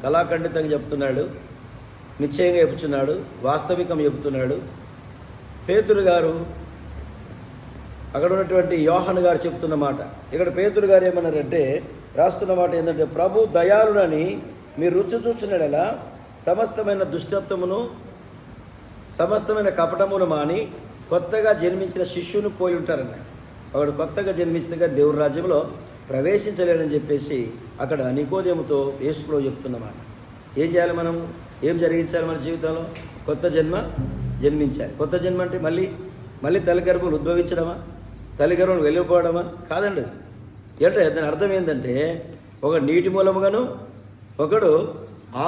కళాఖండితంగా చెప్తున్నాడు, నిశ్చయంగా చెప్తున్నాడు, వాస్తవికం చెప్తున్నాడు. పేతురు గారు అక్కడ ఉన్నటువంటి యోహాను గారు చెప్తున్న మాట, ఇక్కడ పేతురు గారు ఏమన్నారంటే రాస్తున్న మాట ఏంటంటే, ప్రభు దయాళుడని మీరు రుచి చూచున్నాడలా సమస్తమైన దుష్టత్వమును సమస్తమైన కపటమును మాని కొత్తగా జన్మించిన శిష్యుని పోయి ఉంటారన్నాడు. వాడు కొత్తగా జన్మిస్తేగా దేవుడి రాజ్యంలో ప్రవేశించలేడని చెప్పేసి అక్కడ నికోదేముతో యేసుప్రభువు చెప్తున్నమాట. ఏం చేయాలి మనం, ఏం జరిగించాలి మన జీవితంలో? కొత్త జన్మ జన్మించాలి. కొత్త జన్మ అంటే మళ్ళీ తల్లిగర్భంలో ఉద్భవించడమా, తల్లిగర్భంలో వెళ్ళిపోవడమా? కాదండి. ఏంటంటే దాని అర్థం ఏంటంటే, ఒకడు నీటి మూలముగాను ఒకడు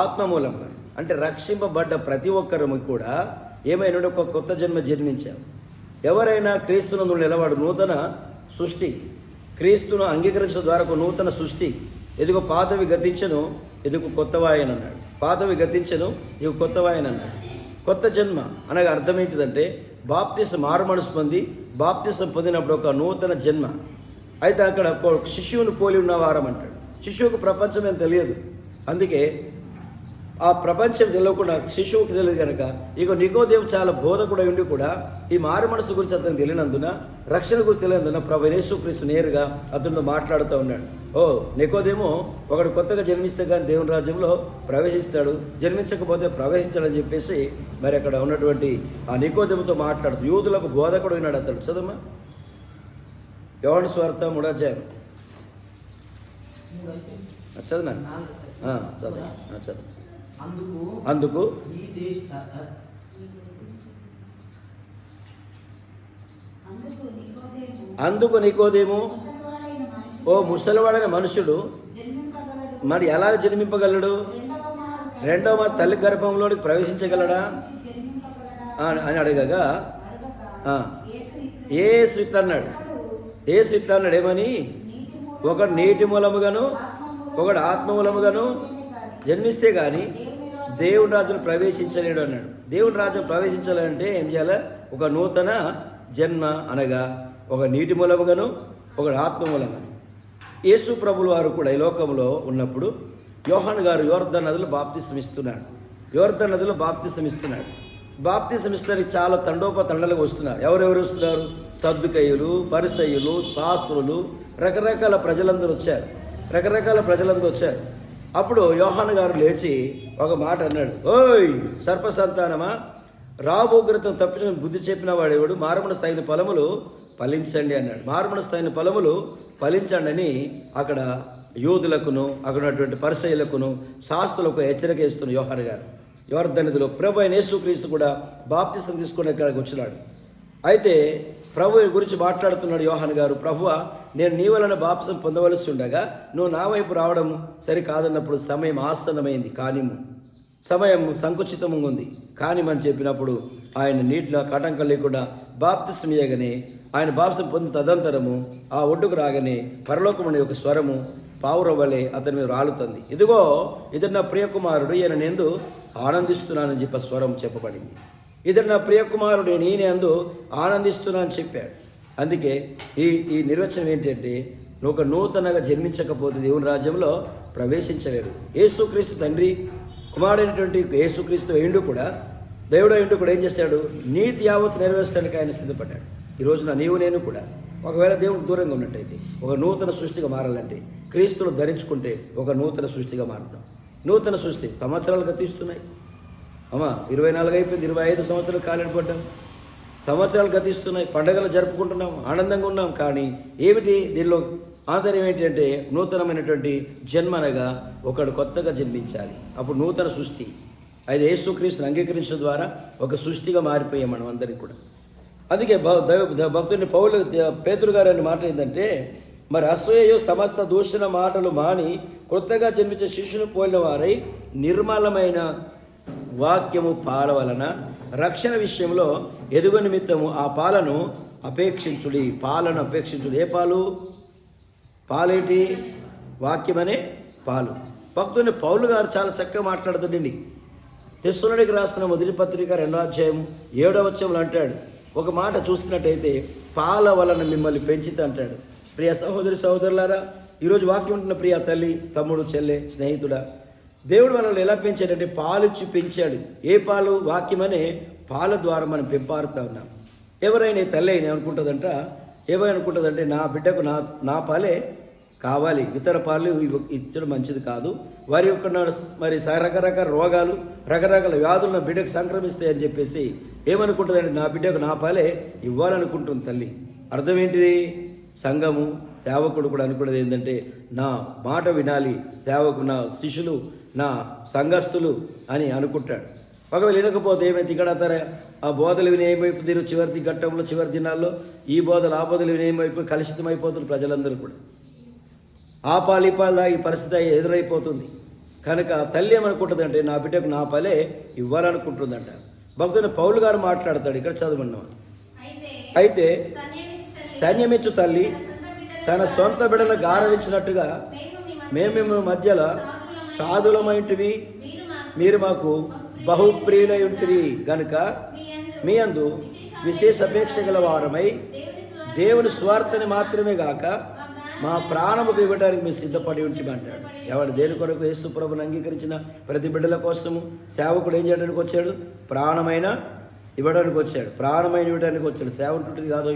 ఆత్మ మూలముగాను, అంటే రక్షింపబడ్డ ప్రతి ఒక్కరము కూడా ఏమైనా ఒక కొత్త జన్మ జన్మించాం. ఎవరైనా క్రీస్తునందు నిలవాడు నూతన సృష్టి, క్రీస్తును అంగీకరించడం ద్వారా ఒక నూతన సృష్టి. ఎదుగు పాతవి గతించను, ఎదుగు కొత్తవాయన అన్నాడు. పాతవి గతించను, ఇవి కొత్తవాయన అన్నాడు. కొత్త జన్మ అనగా అర్థం ఏంటిదంటే, బాప్తిసం మారు మనసు పొంది బాప్తిసం పొందినప్పుడు ఒక నూతన జన్మ. అయితే అక్కడ శిష్యువుని పోలి ఉన్న వారం అంటాడు. శిష్యువుకు ప్రపంచం ఏం తెలియదు, అందుకే ఆ ప్రపంచం తెలియకుండా శిశువుకి తెలియదు కనుక ఇక నికోదేము చాలా బోధకుడై ఉండి కూడా ఈ మారు మనసు గురించి అతను తెలియనందున, రక్షణ గురించి తెలియనందున ప్రభు యేసుక్రీస్తు నేరుగా అతనితో మాట్లాడుతూ ఉన్నాడు. ఓ నికోదేము, ఒకడు కొత్తగా జన్మిస్తే కానీ దేవుని రాజ్యంలో ప్రవేశిస్తాడు, జన్మించకపోతే ప్రవేశించాడని చెప్పేసి మరి అక్కడ ఉన్నటువంటి ఆ నికోదేముతో మాట్లాడుతూ యూదులకు బోధకుడు ఉన్నాడు అతడు. చదమ్మా, యోహాను సువార్త 3వ అధ్యాయం చదవనా? చదువు. అందుకు నికోదేము, ఓ ముసలివాడైన మనుషుడు మరి ఎలా జన్మింపగలడు? రెండవ మారు తల్లి గర్భంలోకి ప్రవేశించగలడా అని అడగగా యేసు ఇట్లా అన్నాడు. ఏమని? ఒకడు నీటి మూలముగాను ఒకడు ఆత్మ మూలముగాను జన్మిస్తే కానీ దేవుని రాజ్యం ప్రవేశించలేడు అన్నాడు. దేవుని రాజ్యం ప్రవేశించాలంటే ఏం చేయాలి? ఒక నూతన జన్మ, అనగా ఒక నీటి మూలముగాను ఒకడు ఆత్మ మూలంగాను. యేసు ప్రభుల వారు కూడా ఈ లోకంలో ఉన్నప్పుడు యోహాను గారు యోర్దాను నదిలో బాప్తిసం ఇస్తున్నాడు. బాప్తిసం ఇస్తానికి చాలా తండోపతండలుగా వస్తున్నారు. ఎవరెవరు వస్తున్నారు? సద్దుకయ్యులు, పరిసయ్యులు, శాస్త్రులు, రకరకాల ప్రజలందరూ వచ్చారు. అప్పుడు యోహాను గారు లేచి ఒక మాట అన్నాడు, ఓయ్ సర్పసంతానమా, రాబోగ్రతం తప్పించిన బుద్ధి చెప్పిన వాడేవాడు, మారుమనసు తగిన ఫలములు ఫలించండి అన్నాడు. మారుమనసు తగిన ఫలములు ఫలించండి అని అక్కడ యూదులకును అక్కడ ఉన్నటువంటి పరిసయ్యులకును శాస్త్రులకు హెచ్చరిక ఇస్తున్న యోహాను గారు యోర్దాను ప్రభు అయిన యేసుక్రీస్తు కూడా బాప్తిసం తీసుకుని ఇక్కడికి వచ్చినాడు. అయితే ప్రభు గురించి మాట్లాడుతున్నాడు యోహాను గారు. ప్రభువా, నేను నీ వలన బాప్తిసం పొందవలసి ఉండగా నువ్వు నా వైపు రావడం సరికాదన్నప్పుడు సమయం ఆసన్నమైంది, కానిము, సమయం సంకుచితంగా ఉంది, కానిమని చెప్పినప్పుడు ఆయన నీటిలో కటంకం లేకుండా బాప్తిసం ఇయ్యగానే ఆయన బాప్తిసం పొందిన తదంతరము ఆ ఒడ్డుకు రాగానే పరలోకముని ఒక స్వరము పావురం వలె అతని మీద రాలుతుంది. ఇదిగో ఇతడు నా ప్రియకుమారుడు, ఈయన నేను ఆనందిస్తున్నానని చెప్పి స్వరం చెప్పబడింది. ఇతడు నా ప్రియకుమారుడు, నేను యందు ఆనందిస్తున్నా అని చెప్పాడు. అందుకే ఈ నిర్వచనం ఏంటంటే, నువ్వు ఒక నూతనగా జన్మించకపోతే దేవుని రాజ్యంలో ప్రవేశించలేరు. యేసుక్రీస్తు తండ్రి కుమారుడైనటువంటి యేసుక్రీస్తు అయ్యుండు కూడా, దేవుడు అయ్యుండు కూడా ఏం చేశాడు? నీతి యావత్తు నెరవేర్చడానికి ఆయన సిద్ధపడ్డాడు. ఈ రోజున నీవు నేను కూడా ఒకవేళ దేవుడికి దూరంగా ఉన్నట్టయితే ఒక నూతన సృష్టిగా మారాలంటే క్రీస్తును ధరించుకుంటే ఒక నూతన సృష్టిగా మారుతాం. నూతన సృష్టి సంవత్సరాలు గతిస్తున్నాయి. 24 అయిపోయింది, 25 సంవత్సరాలు కాలేడు పడ్డాం, సంవత్సరాలు గతిస్తున్నాయి, పండుగలు జరుపుకుంటున్నాం, ఆనందంగా ఉన్నాం. కానీ ఏమిటి దీనిలో ఆంతర్యం ఏంటంటే, నూతనమైనటువంటి జన్మ అనగా ఒకడు కొత్తగా జన్మించాలి, అప్పుడు నూతన సృష్టి. అయితే యేసుక్రీస్తుని అంగీకరించడం ద్వారా ఒక సృష్టిగా మారిపోయాం మనం అందరికీ కూడా. అందుకే భక్తుని పేతురు గారు అనే మాట ఏంటంటే, మరి అసూయ సమస్త దూషణ మాటలు మాని కొత్తగా జన్మించే శిష్యుని పోలిన వారై నిర్మలమైన వాక్యము పాల వలన రక్షణ విషయంలో ఎదుగు నిమిత్తము ఆ పాలను అపేక్షించుడి. ఏ పాలు? పాలేంటి? వాక్యమనే పాలు. భక్తుని పౌలు గారు చాలా చక్కగా మాట్లాడుతుండండి. తెస్సలోనికీయులకు రాసిన మొదటి పత్రిక 2వ అధ్యాయం 7వ వచనంలో అంటాడు, ఒక మాట చూస్తున్నట్టయితే పాల వలన మిమ్మల్ని పెంచితే అంటాడు. ప్రియ సహోదరులారా, ఈరోజు వాక్యం ఉంటున్న ప్రియ తల్లి, తమ్ముడు, చెల్లె, స్నేహితుడా, దేవుడు మనల్ని ఎలా పెంచాడంటే పాలిచ్చి పెంచాడు. ఏ పాలు? వాక్యమనే పాల ద్వారా మనం పెంపారుతా ఉన్నాం. ఎవరైనా తల్లి అయినా ఏమనుకుంటుందంటే నా బిడ్డకు నా పాలే కావాలి, ఇతర పాలు ఇచ్చడం మంచిది కాదు, వారి యొక్క మరి రకరకాల రోగాలు రకరకాల వ్యాధులు నా బిడ్డకు సంక్రమిస్తాయని చెప్పేసి ఏమనుకుంటుందంటే నా బిడ్డకు నా పాలే ఇవ్వాలనుకుంటుంది తల్లి. అర్థం ఏంటిది? సంఘము సేవకుడు కూడా అనుకున్నది ఏంటంటే నా మాట వినాలి సేవకు, నా శిష్యులు, నా సంఘస్థులు అని అనుకుంటాడు. ఒకవేళ వినకపోతే ఏమైతే ఇక్కడ ఆ బోధలు విని ఏమైపోతుంది, చివరి ఘట్టంలో చివరి దినాల్లో ఈ బోధలు ఆ బోధలు విని ఏమైపోయి కలుషితమైపోతుంది ప్రజలందరూ కూడా. ఆ పాలిపాల ఈ పరిస్థితి ఎదురైపోతుంది. కనుక తల్లి ఏమనుకుంటుందంటే నా బిడ్డకు నా పాలే ఇవ్వాలనుకుంటుందంట. భక్తుని పౌలు గారు మాట్లాడతాడు, ఇక్కడ చదవన్నాం. అయితే సైన్యమిచ్చు తల్లి తన సొంత బిడ్డను గారవించినట్టుగా మేము మధ్యలో సాధులమైంటివి, మీరు మాకు బహుప్రియులై ఉంటిరి గనుక మీ అందు విశేష అపేక్ష గల వారమై దేవుని స్వార్థని మాత్రమే గాక మా ప్రాణముకు ఇవ్వడానికి మేము సిద్ధపడి ఉంటిమంటాడు. ఎవరు దేని కొరకు యేసు ప్రభువును అంగీకరించిన ప్రతి బిడ్డల కోసము సేవకుడు ఏం చేయడానికి వచ్చాడు? ప్రాణమైన ఇవ్వడానికి వచ్చాడు, ప్రాణమైన ఇవ్వడానికి వచ్చాడు. సేవ ఉంటుంటుంది కాదు,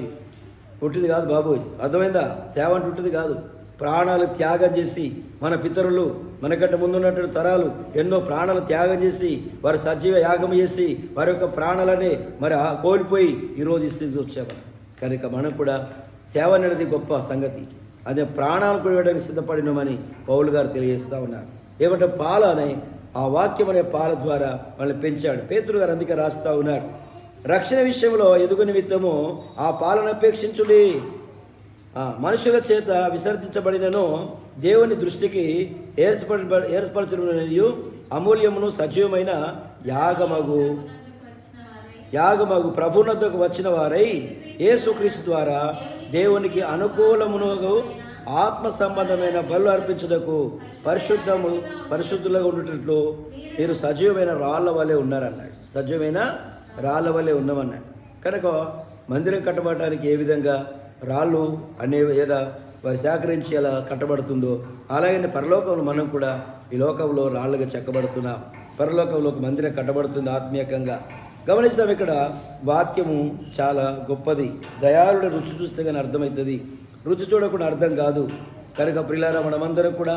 పుట్టింది కాదు బాబోయ్, అర్థమైందా? సేవ అంటుంటుంది కాదు. ప్రాణాలు త్యాగం చేసి మన పితరులు మనకంటే ముందున్నటువంటి తరాలు ఎన్నో ప్రాణాలు త్యాగం చేసి వారు సజీవ యాగం చేసి వారి యొక్క ప్రాణాలని మరి కోల్పోయి ఈరోజు ఈ స్థితికి వచ్చాము. కనుక మనం కూడా సేవ అనేది గొప్ప సంగతి. అదే ప్రాణాలు ఇవ్వడానికి సిద్ధపడినామని పౌలు గారు తెలియజేస్తూ ఉన్నారు. ఏమంటే పాల అనే ఆ వాక్యం అనే పాల ద్వారా వాళ్ళని పెంచాడు. పేతురు గారు అందుకే రాస్తూ ఉన్నాడు, రక్షణ విషయంలో ఎదుగు నిమిత్తము ఆ పాలన అపేక్షించుడి. మనుషుల చేత విసర్జించబడినను దేవుని దృష్టికి ఏర్పరచబడినయు అమూల్యమును సజీవమైన యాగమగు ప్రభువునద్దకు వచ్చిన వారై యేసుక్రీస్తు ద్వారా దేవునికి అనుకూలమునగు ఆత్మ సంబంధమైన బలు అర్పించుటకు పరిశుద్ధులుగా ఉండేటట్లు మీరు సజీవమైన రాళ్ల వలె ఉన్నారన్నాడు. సజీవమైన రాళ్ల వలె ఉన్నామన్నాడు. కనుక మందిరం కట్టబడటానికి ఏ విధంగా రాళ్ళు అనే ఏదా వారి సేకరించి ఎలా కట్టబడుతుందో అలాగే పరలోకంలో మనం కూడా ఈ లోకంలో రాళ్ళుగా చెక్కబడుతున్నాం. పరలోకంలో ఒక మందిరం కట్టబడుతుంది ఆత్మీయంగా. గమనిస్తాం, ఇక్కడ వాక్యము చాలా గొప్పది. దయాళుడు రుచి చూస్తే కానీ అర్థమవుతుంది, రుచి చూడకుండా అర్థం కాదు. కనుక ప్రియులారా, మనమందరం కూడా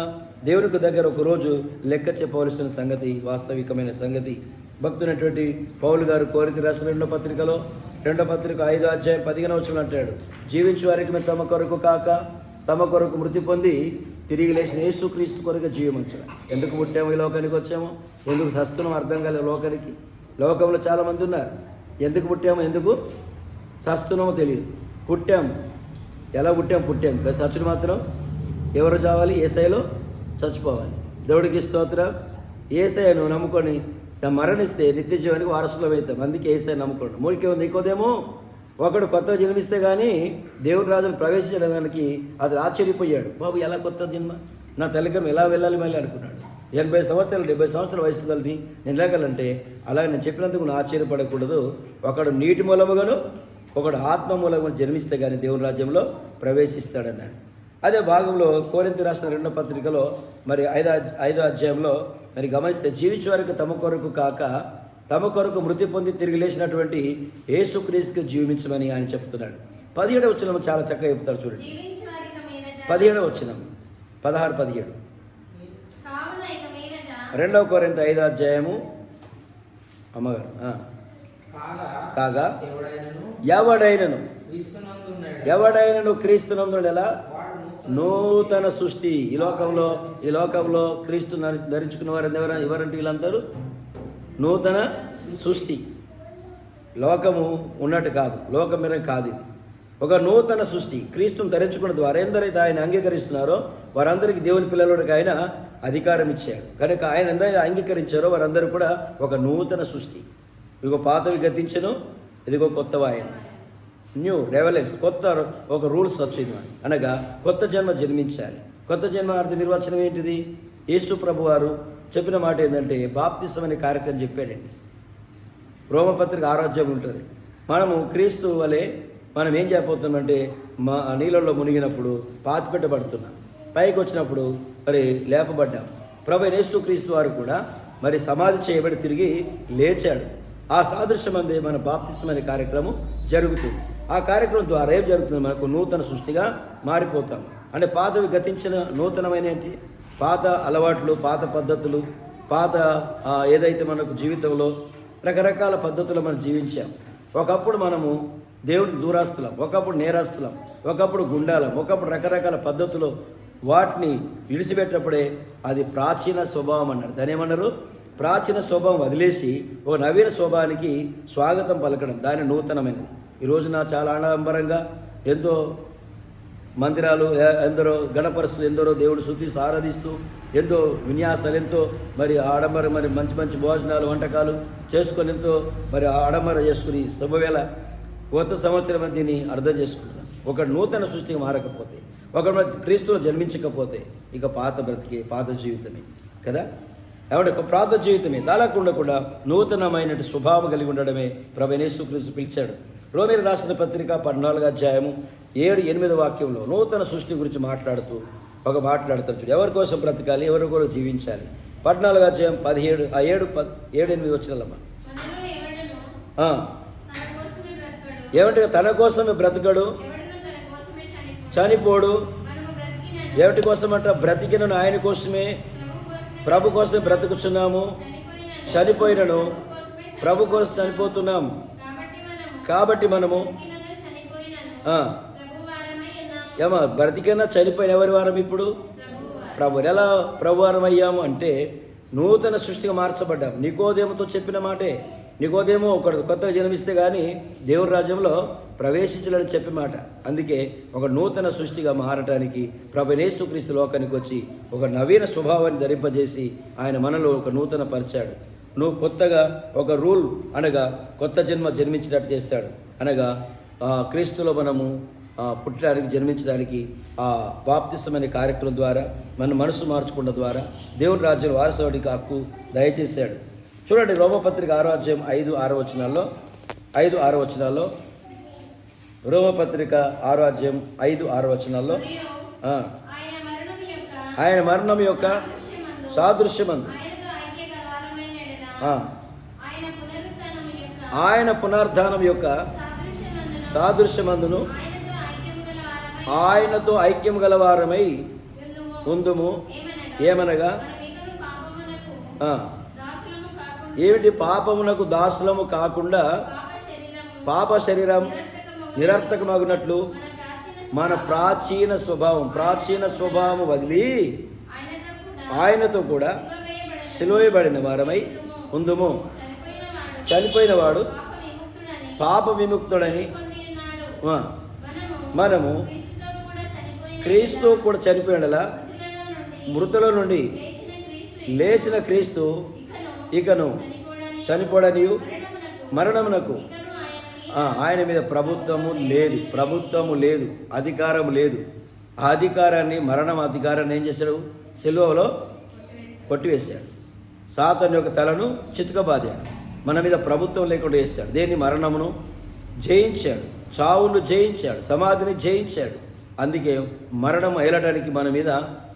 దేవునికి దగ్గర ఒకరోజు లెక్క చెప్పవలసిన సంగతి, వాస్తవికమైన సంగతి. భక్తునటువంటి పౌలు గారు కొరింథీ రాసిన రెండో పత్రిక 5వ అధ్యాయం 15వ వచనం అంటాడు, జీవించు వారికి తమ కొరకు కాక తమ కొరకు మృతి పొంది తిరిగి లేచిన యేసుక్రీస్తు కొరకు జీవించడం. ఎందుకు పుట్టాము ఈ లోకానికి వచ్చాము, ఎందుకు సస్తున్నాం అర్థం కాలే లోకానికి. లోకంలో చాలామంది ఉన్నారు, ఎందుకు పుట్టాము ఎందుకు సస్తున్నామో తెలియదు. పుట్టాము, ఎలా పుట్టాము సచ్చుడు మాత్రం ఎవరు చావాలి? యేసయ్యలో చచ్చిపోవాలి. దేవుడికి స్తోత్రం. యేసయ్యను నమ్ముకొని మరణిస్తే నిత్య జీవానికి వారసులం అవుతాం. అందుకే యేసయ్య నమ్ముకోండి. మూడికే నీకోదేమో ఒకడు కొత్తగా జన్మిస్తే కానీ దేవుని రాజును ప్రవేశించడానికి అది ఆశ్చర్యపోయాడు. బాబు ఎలా కొత్త జన్మ, నా తల్లికం ఎలా వెళ్ళాలి మళ్ళీ అనుకున్నాడు. 80 సంవత్సరాలు 70 సంవత్సరాల వయసు కలిగి నేను ఎలాగలంటే అలా నేను చెప్పినందుకు నువ్వు ఆశ్చర్యపడకూడదు. ఒకడు నీటి మూలముగాను ఒకడు ఆత్మ మూలముగా జన్మిస్తే కానీ దేవుని రాజ్యంలో ప్రవేశిస్తాడన్నాడు. అదే భాగంలో కొరింథీ రాసిన 2వ పత్రికలో మరి 5వ అధ్యాయంలో మరి గమనిస్తే జీవించే వారికి తమ కొరకు కాక తమ కొరకు మృతి పొంది తిరిగి లేచినటువంటి యేసుక్రీస్తుకు జీవించమని ఆయన చెప్తున్నాడు. 17వ వచనం చాలా చక్కగా చెప్తారు చూడండి. 17వ వచనం 16-17 2వ కొరింథీ 5వ అధ్యాయము అమ్మగారు కాగా ఎవడైనను క్రీస్తునందుడు ఎలా నూతన సృష్టి. ఈ లోకంలో క్రీస్తు ధరించుకున్న వారు ఎవరంటే వీళ్ళందరూ నూతన సృష్టి. లోకము ఉన్నట్టు కాదు, లోకం మీద కాదు. ఇది ఒక నూతన సృష్టి. క్రీస్తుని ధరించుకున్న ద్వారా ఎందరైతే ఆయన అంగీకరిస్తున్నారో వారందరికీ దేవుని పిల్లలకి ఆయన అధికారం ఇచ్చాడు. కనుక ఆయన ఎందరైతే అంగీకరించారో వారందరూ కూడా ఒక నూతన సృష్టి. ఇదిగో పాతవి గతించను, ఇదిగో కొత్తవి ఆయన. న్యూ రెవలెన్స్, కొత్త ఒక రూల్స్ వచ్చింది. అనగా కొత్త జన్మ జన్మించాలి. కొత్త జన్మ అర్థ నిర్వచనం ఏంటిది? యేసు ప్రభు వారు చెప్పిన మాట ఏంటంటే బాప్తిసం అనే కార్యక్రమం చెప్పాడండి. రోమపత్రిక 6వ అధ్యాయం ఉంటుంది. మనము క్రీస్తు వలె మనం ఏం చేయబోతున్నామంటే నీళ్ళల్లో మునిగినప్పుడు పాతిపెట్టబడుతున్నాం, పైకి వచ్చినప్పుడు మరి లేపబడ్డాం. ప్రభు యేసుక్రీస్తు వారు కూడా మరి సమాధి చేయబడి తిరిగి లేచాడు. ఆ సాదృశ్యం అందే మన బాప్తిస్మం అనే కార్యక్రమం జరుగుతుంది. ఆ కార్యక్రమం ద్వారా ఏం జరుగుతుంది? మనకు నూతన సృష్టిగా మారిపోతాం. అంటే పాతవి గతించిన నూతనమైన ఏంటి? పాత అలవాట్లు, పాత పద్ధతులు, పాత ఏదైతే మనకు జీవితంలో రకరకాల పద్ధతులు మనం జీవించాం. ఒకప్పుడు మనము దేవుడికి దూరాస్తులం, ఒకప్పుడు నేరాస్తులం, ఒకప్పుడు గుండాలం, ఒకప్పుడు రకరకాల పద్ధతులు. వాటిని విడిచిపెట్టినప్పుడే అది ప్రాచీన స్వభావం అన్నారు. దాని ఏమన్నారు? ప్రాచీన స్వభావం వదిలేసి ఒక నవీన స్వభావానికి స్వాగతం పలకడం, దాని నూతనమైనది. ఈ రోజున చాలా ఆడంబరంగా ఎంతో మందిరాలు, ఎందరో గణపరుస్తూ, ఎందరో దేవుడు శుద్ధిస్తూ ఆరాధిస్తూ, ఎంతో విన్యాసాలు, ఎంతో మరి ఆడంబరం, మరి మంచి మంచి భోజనాలు, వంటకాలు చేసుకొని ఎంతో మరి ఆడంబరం చేసుకుని శుభవేళ కొత్త సంవత్సరం దీన్ని అర్థం చేసుకుంటున్నాం. ఒక నూతన సృష్టికి మారకపోతే, ఒక క్రీస్తులో జన్మించకపోతే ఇక పాత బ్రతికే, పాత జీవితమే కదా. కాబట్టి ఒక పాత జీవితమే దాలకుండా నూతనమైన స్వభావం కలిగి ఉండడమే ప్రభు యేసుక్రీస్తు పిలిచాడు. రోమీయులకు రాసిన పత్రిక 14వ అధ్యాయము 7-8 వాక్యంలో నూతన సృష్టి గురించి మాట్లాడుతారు. చూడు, ఎవరి కోసం బ్రతకాలి, ఎవరి కోసం జీవించాలి. 14వ అధ్యాయం 7-8 వచ్చినమ్మా. ఏమంటే తన కోసమే బ్రతకడు, చనిపోడు. ఎవరి కోసం అంట? బ్రతికినను ఆయన కోసమే, ప్రభు కోసమే బ్రతుకుతున్నాము. చనిపోయినను ప్రభు కోసం చనిపోతున్నాము. కాబట్టి మనము ఏమా బ్రతికైనా చనిపోయిన ఎవరి వారం? ఇప్పుడు ప్రభు. ఎలా ప్రభువారం అయ్యాము అంటే నూతన సృష్టిగా మార్చబడ్డాం. నికోదేముతో చెప్పిన మాటే. నికోదేమో ఒకడు కొత్తగా జన్మిస్తే కానీ దేవుని రాజ్యంలో ప్రవేశించాలని చెప్పే మాట. అందుకే ఒక నూతన సృష్టిగా మారటానికి ప్రభు యేసుక్రీస్తు లోకానికి వచ్చి ఒక నవీన స్వభావాన్ని ధరింపజేసి ఆయన మనలో ఒక నూతన పరిచాడు. నువ్వు కొత్తగా ఒక రూల్ అనగా కొత్త జన్మించినట్టు చేస్తాడు. అనగా క్రీస్తులో మనము పుట్టడానికి, జన్మించడానికి ఆ బాప్తిస్మం అనే కార్యక్రమం ద్వారా మన మనసు మార్చుకున్న ద్వారా దేవుని రాజ్యం వారసత్వానికి హక్కు దయచేశాడు. చూడండి, రోమపత్రిక 6వ అధ్యాయం 5-6 వచనాల్లో రోమపత్రిక 6వ అధ్యాయం 5-6 వచనాల్లో ఆయన మరణం యొక్క సాదృశ్యమందు, ఆయన పునరుద్ధానం యొక్క సాదృశ్యమందును ఆయనతో ఐక్యం గలవారమై ఉందుము. ఏమనగా ఏమిటి? పాపమునకు దాసులము కాకుండా పాప శరీరం నిరర్థకమగునట్లు మన ప్రాచీన స్వభావం వదిలి ఆయనతో కూడా సిలువబడిన వారమై ఉందుము. చనిపోయిన వాడు పాప విముక్తుడని మనము క్రీస్తు కూడా చనిపోయినలా మృతుల నుండి లేచిన క్రీస్తు ఇకను చనిపోడనియు మరణమునకు ఆయన మీద ప్రభుత్వము లేదు, అధికారం లేదు. ఆ అధికారాన్ని, మరణం అధికారాన్ని ఏం చేశాడు? సిలువలో కొట్టివేశాడు. సాతాను యొక్క తలను చితకబాదాడు. మన మీద ప్రభుత్వం లేకుండా చేశాడు. దేన్ని? మరణమును జయించాడు, చావును జయించాడు, సమాధిని జయించాడు. అందుకే మరణం ఏలడానికి మన మీద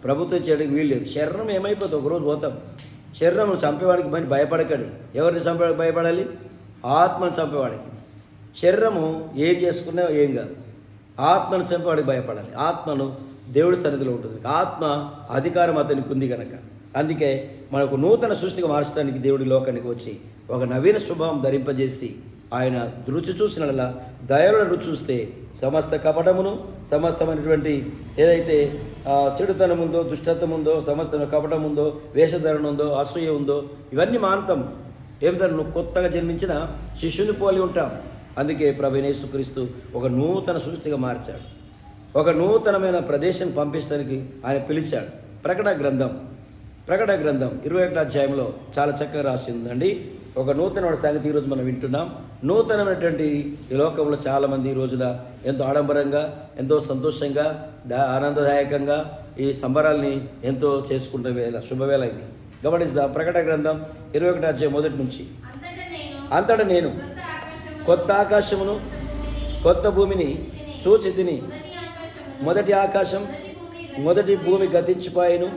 ప్రభుత్వం చేయడానికి వీల్లేదు. శరీరం ఏమైపోతుంది? ఒకరోజు పోతాం. శరీరం చంపేవాడికి మరి భయపడకండి. ఎవరిని చంపేవాడికి భయపడాలి? ఆత్మను చంపేవాడికి. శరీరము ఏం చేసుకున్నా ఏం కాదు. ఆత్మను చంపేవాడికి భయపడాలి. ఆత్మను దేవుడి సన్నిధిలో ఉంటుంది. ఆత్మ అధికారం అతనికి ఉంది కనుక. అందుకే మనకు నూతన సృష్టిగా మార్చడానికి దేవుడి లోకానికి వచ్చి ఒక నవీన స్వభావం ధరింపజేసి ఆయన రుచి చూసినలా దయలో రుచి చూస్తే సమస్త కపటమును, సమస్తమైనటువంటి ఏదైతే చెడుతనం ఉందో, దుష్టత్వం ఉందో, సమస్త కపటం ఉందో, వేషధరణ ఉందో, అసూయ ఉందో, ఇవన్నీ మానతం. ఏమిటో నువ్వు కొత్తగా జన్మించిన శిష్యుని పోలి ఉంటాం. అందుకే ప్రభు యేసుక్రీస్తు ఒక నూతన సృష్టిగా మార్చాడు. ఒక నూతనమైన ప్రదేశం పంపించడానికి ఆయన పిలిచాడు. ప్రకటన గ్రంథం 21వ అధ్యాయంలో చాలా చక్కగా రాసిందండి. ఒక నూతన సంగతి ఈరోజు మనం వింటున్నాం. నూతనమైనటువంటి ఈ లోకంలో చాలామంది ఈ రోజున ఎంతో ఆడంబరంగా, ఎంతో సంతోషంగా, ఆనందదాయకంగా ఈ సంబరాల్ని ఎంతో చేసుకుంటే వేళ, శుభవేళ ఇది. గమనిద్దాం. ప్రకటన గ్రంథం 21వ అధ్యాయం 1 నుంచి. అంతటా నేను కొత్త ఆకాశమును కొత్త భూమిని చూచి తిని, మొదటి ఆకాశం మొదటి భూమి గతించిపోయెను,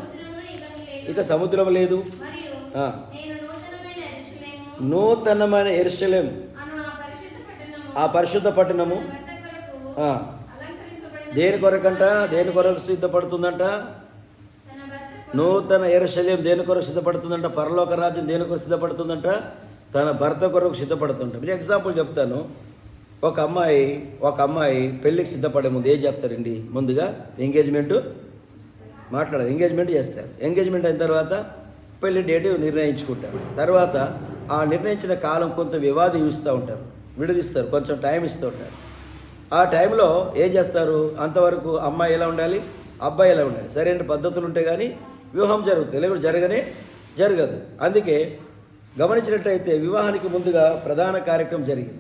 ఇక సముద్రం లేదు. మరియు ఆ, నేను నూతనమైన యెరూషలేము నూతనమైన యెరూషలేము అను ఆ పరిశుద్ధ పట్టణము తన భర్త కొరకు ఆ, అలంకరింపబడిన దేని కొరకంట, దేని కొరకు సిద్ధపడుతుందంట? తన భర్త నూతన యెరూషలేము దేని కొరకు సిద్ధపడుతుందంట? పరలోక రాజ్యం దేని కొరకు సిద్ధపడుతుందంట? తన భర్త కొరకు సిద్ధపడుతుంట. మీరు ఎగ్జాంపుల్ చెప్తాను. ఒక అమ్మాయి పెళ్ళికి సిద్ధపడే ముందు ఏం చెప్తారండి? ముందుగా ఎంగేజ్మెంట్ మాట్లాడారు, ఎంగేజ్మెంట్ చేస్తారు. ఎంగేజ్మెంట్ అయిన తర్వాత పెళ్లి డేట్ నిర్ణయించుకుంటారు. తర్వాత ఆ నిర్ణయించిన కాలం కొంత వివాదిస్తూ ఉంటారు, విడదీస్తారు, కొంచెం టైం ఇస్తూ ఉంటారు. ఆ టైంలో ఏం చేస్తారు? అంతవరకు అమ్మాయి ఎలా ఉండాలి, అబ్బాయి ఎలా ఉండాలి, సరైన పద్ధతులు ఉంటే కానీ వివాహం జరుగుతుంది, లేకపోతే జరగదు. అందుకే గమనించినట్టయితే వివాహానికి ముందుగా ప్రధాన కార్యక్రమం జరిగింది.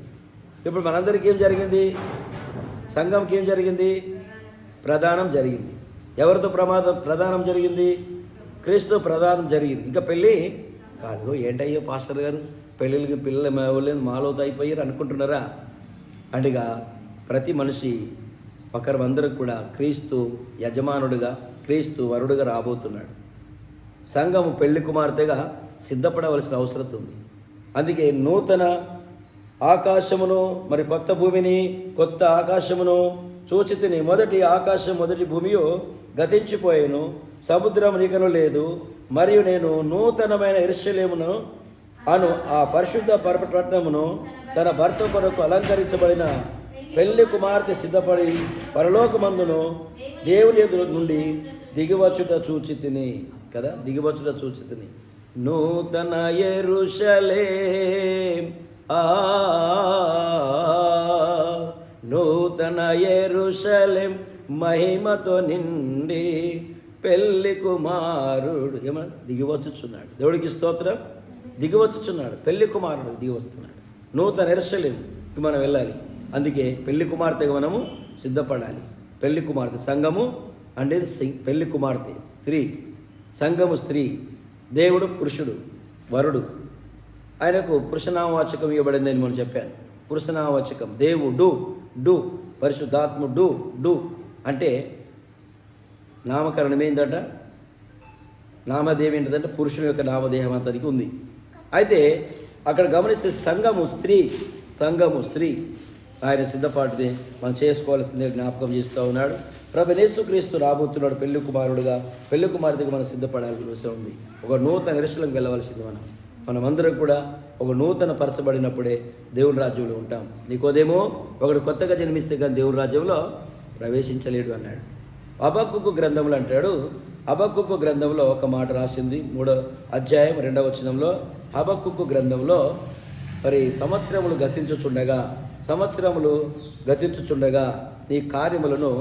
ఇప్పుడు మనందరికీ ఏం జరిగింది? సంఘంకి ఏం జరిగింది? ప్రధానం జరిగింది. ఎవరితో ప్రధానం జరిగింది? క్రీస్తు ప్రధానం జరిగింది. ఇంకా పెళ్ళి కాదు. ఏంటయ్యో పాస్టర్ గారు, పెళ్ళిళ్ళకి పిల్లలు మాలోతో అయిపోయారు అనుకుంటున్నారా? అండిగా ప్రతి మనిషి ఒకరందరికి కూడా క్రీస్తు యజమానుడిగా, క్రీస్తు వరుడుగా రాబోతున్నాడు. సంఘము పెళ్లి కుమార్తెగా సిద్ధపడవలసిన అవసరం ఉంది. అందుకే నూతన ఆకాశమును మరి కొత్త భూమిని, కొత్త ఆకాశమును చూచితిని. మొదటి ఆకాశం మొదటి భూమియు గతించిపోయాను, సముద్రం నీకను లేదు. మరియు నేను నూతనమైన యెరూషలేమును అను ఆ పరిశుద్ధ పట్టణమును తన భర్త కొరకు అలంకరించబడిన పెళ్లి కుమార్తె సిద్ధపడి పరలోకమందును దేవుని ఎదురు నుండి దిగివచ్చుట చూచితిని. కదా, దిగివచ్చుట చూచితిని. నూతన యెరూషలేం నూతన యెరూషలేం మహిమతో నిండి పెళ్లి కుమారుడు ఏమన్నా దిగివచ్చుచున్నాడు. దేవుడికి స్తోత్రం. దిగివచ్చుచున్నాడు, పెళ్లి కుమారుడు దిగివచ్చుతున్నాడు. నూతన యెరూషలేంకి మనం వెళ్ళాలి. అందుకే పెళ్లి కుమార్తెగా మనము సిద్ధపడాలి. పెళ్లి కుమార్తె సంఘము అంటే పెళ్లి కుమార్తె స్త్రీ, సంఘము స్త్రీ, దేవుడు పురుషుడు, వరుడు. ఆయనకు పురుషనామవాచకం ఇవ్వబడిందని మనం చెప్పాను. పురుషనామవాచకం దేవుడు, డు, పరిశుద్ధాత్ముడు, డు అంటే నామకరణం ఏంటంట? నామదేవం ఏంటంటే పురుషుని యొక్క నామదేహం అతనికి ఉంది. అయితే అక్కడ గమనిస్తే సంఘము స్త్రీ ఆయన సిద్ధపాటుది మనం చేసుకోవాల్సిందే జ్ఞాపకం చేస్తూ ఉన్నాడు. ప్రభు యేసుక్రీస్తు రాబోతున్నాడు పెళ్లి కుమారుడుగా. పెళ్లి కుమార్తెగా మనం సిద్ధపడాల్సిన అవసరం ఉంది. ఒక నూతన యెరూషలేముకి వెళ్ళవలసింది మనమందరం కూడా. ఒక నూతన పరచబడినప్పుడే దేవుని రాజ్యంలో ఉంటాం. నీకోదేమో ఒకడు కొత్తగా జన్మిస్తే కానీ దేవుని రాజ్యంలో ప్రవేశించలేడు అన్నాడు. హబక్కూకు గ్రంథంలో అంటాడు. హబక్కూకు గ్రంథంలో ఒక మాట రాసింది, 3వ అధ్యాయం 2వ వచనంలో. హబక్కూకు గ్రంథంలో మరి సంవత్సరములు గతించుచుండగా నీ కార్యములను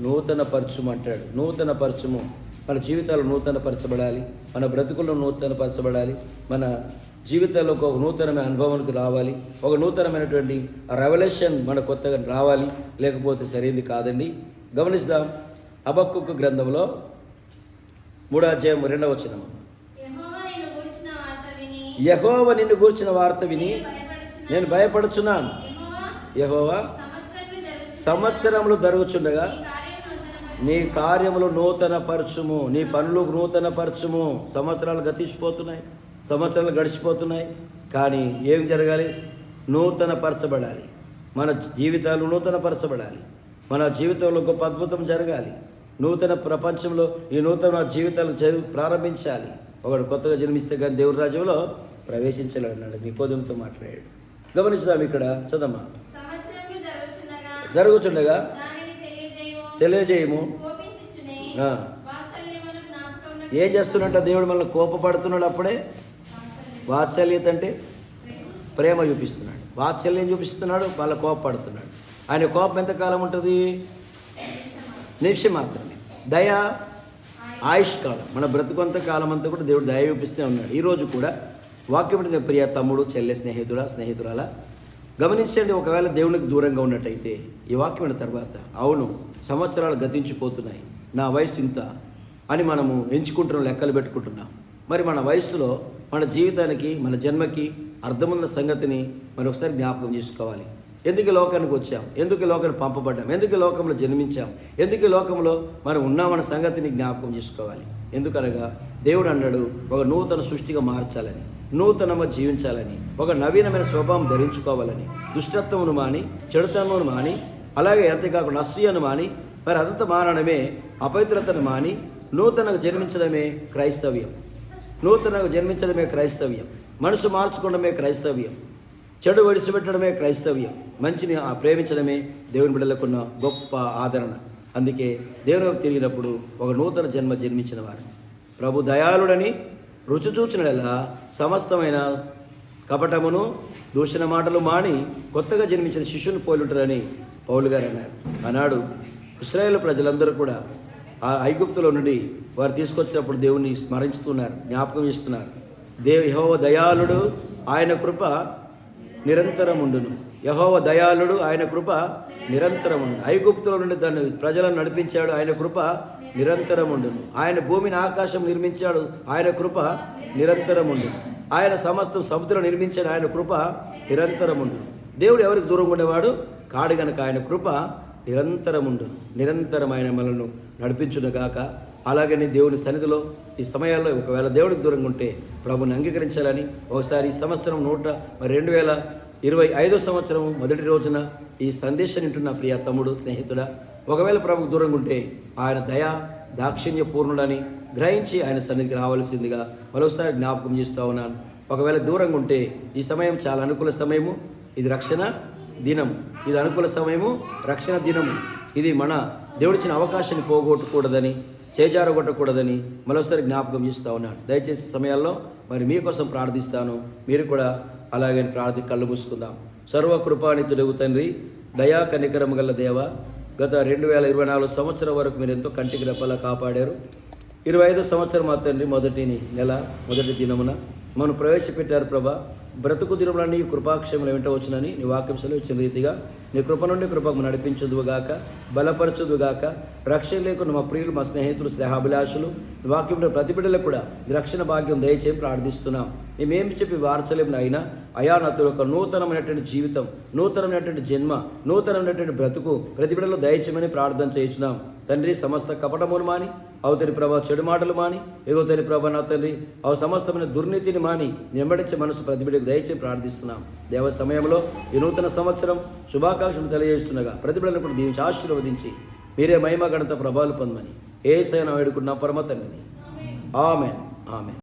నూతన పరచుము అంటాడు. నూతన పరచుము. మన జీవితాలు నూతన పరచబడాలి, మన బ్రతుకులను నూతన పరచబడాలి, మన జీవితాల్లో ఒక నూతనమైన అనుభవానికి రావాలి, ఒక నూతనమైనటువంటి రెవల్యూషన్ మన కొత్తగా రావాలి. లేకపోతే సరైనది కాదండి. గమనిస్తాం. హబక్కూకు గ్రంథంలో 3వ అధ్యాయం 2వ వచనం. యెహోవా నిన్ను గూర్చిన వార్త విని నేను భయపడుచున్నాను. యెహోవా సంవత్సరములు జరుగుచుండగా నీ కార్యములు నూతన పరచుము, నీ పనులు నూతన పరచుము. సంవత్సరాలు గడిచిపోతున్నాయి. కానీ ఏం జరగాలి? నూతన పరచబడాలి. మన జీవితాలు నూతన పరచబడాలి. మన జీవితంలో గొప్ప అద్భుతం జరగాలి. నూతన ప్రపంచంలో ఈ నూతన జీవితాలు ప్రారంభించాలి. ఒకడు కొత్తగా జన్మిస్తే కానీ దేవుని రాజ్యంలో ప్రవేశించాలి అన్నాడు. నికోదేముతో మాట్లాడాడు. గమనించుదాం. ఇక్కడ చదమ్మా. జరుగుచుండగా తెలియజేయము. ఏం చేస్తున్నట్ట? దేవుడు మనల్ని కోపపడుతున్నాడు. అప్పుడే వాత్సల్యత అంటే ప్రేమ చూపిస్తున్నాడు. వాత్సల్యం చూపిస్తున్నాడు, వాళ్ళ కోపపడుతున్నాడు. ఆయన కోపం ఎంతకాలం ఉంటుంది? నిమిషం మాత్రమే. దయ ఆయుష్ కాలం. మన బ్రతుకంత కాలం అంతా కూడా దేవుడు దయ చూపిస్తూనే ఉన్నాడు. ఈరోజు కూడా వాక్యం ప్రియ తమ్ముడు, చెల్లె, స్నేహితురాల గమనించండి. ఒకవేళ దేవునికి దూరంగా ఉన్నట్టయితే ఈ వాక్యం తర్వాత అవును సంవత్సరాలు గతించిపోతున్నాయి, నా వయసు ఇంత అని మనము ఎంచుకుంటున్నాం, లెక్కలు పెట్టుకుంటున్నాం. మరి మన వయసులో మన జీవితానికి, మన జన్మకి అర్థమున్న సంగతిని మనం ఒకసారి జ్ఞాపకం చేసుకోవాలి. ఎందుకు లోకానికి వచ్చాం? ఎందుకు లోకానికి పంపబడ్డాం? ఎందుకు లోకంలో జన్మించాం? ఎందుకు లోకంలో మనం ఉన్నామన్న సంగతిని జ్ఞాపకం చేసుకోవాలి. ఎందుకనగా దేవుడు అన్నాడు ఒక నూతన సృష్టిగా మార్చాలని, నూతనంగా జీవించాలని, ఒక నవీనమైన స్వభావం ధరించుకోవాలని, దుష్టత్వమును మాని, చెడుతనమును మాని, అలాగే అంతేకాకుండా అసూయను మాని, మరి అదంతా మానడమే, అపవిత్రతను మాని నూతనంగా జన్మించడమే క్రైస్తవ్యం. నూతనంగా జన్మించడమే క్రైస్తవ్యం. మనసు మార్చుకోవడమే క్రైస్తవ్యం. చెడు విడిచిపెట్టడమే క్రైస్తవ్యం. మంచిని ప్రేమించడమే దేవుని బిడ్డలకున్న గొప్ప ఆదరణ. అందుకే దేవుని వైపు తిరిగినప్పుడు ఒక నూతన జన్మ జన్మించిన వారు. ప్రభు దయాళుడని రుచి చూచినలా సమస్తమైన కపటమును దూషణ మాటలు మాని కొత్తగా జన్మించిన శిష్యుని పోలుంటారని పౌలు గారు అన్నారు. ఆనాడు ఇశ్రాయేలు ప్రజలందరూ కూడా ఆ ఐగుప్తులో నుండి వారు తీసుకొచ్చినప్పుడు దేవుని స్మరించుతున్నారు, జ్ఞాపకం చేస్తున్నారు. యెహోవా దయాళుడు, ఆయన కృప నిరంతరం ఉండును. యెహోవా దయాళుడు, ఆయన కృప నిరంతరం ఉండును. ఐగుప్తులో నుండి దాన్ని ప్రజలను నడిపించాడు, ఆయన కృప నిరంతరం ఉండును. ఆయన భూమిని ఆకాశం నిర్మించాడు, ఆయన కృప నిరంతరం ఉండును. ఆయన సమస్తం సముద్రం నిర్మించాడు, ఆయన కృప నిరంతరం ఉండును. దేవుడు ఎవరికి దూరంగా ఉండేవాడు కాడు గనక ఆయన కృప నిరంతరం ఉండును. నిరంతరం ఆయన మనల్ని నడిపించును గాక. అలాగని దేవుని సన్నిధిలో ఈ సమయాల్లో ఒకవేళ దేవుడికి దూరంగా ఉంటే ప్రభుని అంగీకరించాలని ఒకసారి ఈ సంవత్సరం 2025 సంవత్సరం మొదటి రోజున ఈ సందేశం వింటున్న ప్రియ తమ్ముడు, స్నేహితుడా, ఒకవేళ ప్రభుకు దూరంగా ఉంటే ఆయన దయా దాక్షిణ్య పూర్ణుడని గ్రహించి ఆయన సన్నిధికి రావాల్సిందిగా మరోసారి జ్ఞాపకం చేస్తూ ఉన్నాను. ఒకవేళ దూరంగా ఉంటే ఈ సమయం చాలా అనుకూల సమయము. ఇది రక్షణ దినం, ఇది అనుకూల సమయము, రక్షణ దినము. ఇది మన దేవుడిచ్చిన అవకాశాన్ని పోగొట్టకూడదని, చేజారగొట్టకూడదని మరోసారి జ్ఞాపకం చేస్తూ ఉన్నాను. దయచేసి సమయాల్లో మరి మీకోసం ప్రార్థిస్తాను. మీరు కూడా అలాగే కళ్ళు మూసుకుందాం. సర్వకృపానితుడగు తండ్రి, దయా కనికరము గల దేవ, గత 2024 సంవత్సరం వరకు మీరు ఎంతో కంటికి రెప్పలా కాపాడారు. 25 సంవత్సరం మా తండ్రి మొదటి నెల మొదటి దినమున మనం ప్రవేశపెట్టారు ప్రభా. బ్రతుకు దినములన్నీ కృపాక్షములు వెంట వచ్చునని నీ వాక్యం సెలవిచ్చిన రీతిగా నీ కృప నుండి కృపకు నడిపించుదువుగాక, బలపరచుదువుగాక. రక్షణ లేకుండా మా ప్రియులు, మా స్నేహితులు, స్నేహాభిలాషులు వాక్యంలో ప్రతిబిడ్డలకు కూడా రక్షణ భాగ్యం దయచేసి ప్రార్థిస్తున్నాం. మేమేమి చెప్పి వార్చలేము అయినా అయా నాతో ఒక నూతనమైనటువంటి జీవితం, నూతనమైనటువంటి జన్మ, నూతనమైనటువంటి బ్రతుకు ప్రతిబిడ్డలో దయచేయమని ప్రార్థన చేయించున్నాం తండ్రి. సమస్త కపటమును మాని, అవతరి ప్రభా చెడు మాటలు మాని, ఎగుతరి ప్రభా నా తండ్రి సమస్తమైన దుర్నీతిని మాని వెంబడించే మనసు ప్రతిబిడ్డకు దయచేసి ప్రార్థిస్తున్నాం. దేవ సమయంలో ఈ నూతన సంవత్సరం శుభాకాంక్షలు తెలియజేస్తుండగా ప్రతిబిడ్డలను కూడా దీవించి ఆశీర్వదించి మీరే మహిమ ఘనత ప్రభావాలు పొందమని యేసయ్యను వేడుకున్న పరమ తండ్రిని. ఆమేన్, ఆమేన్.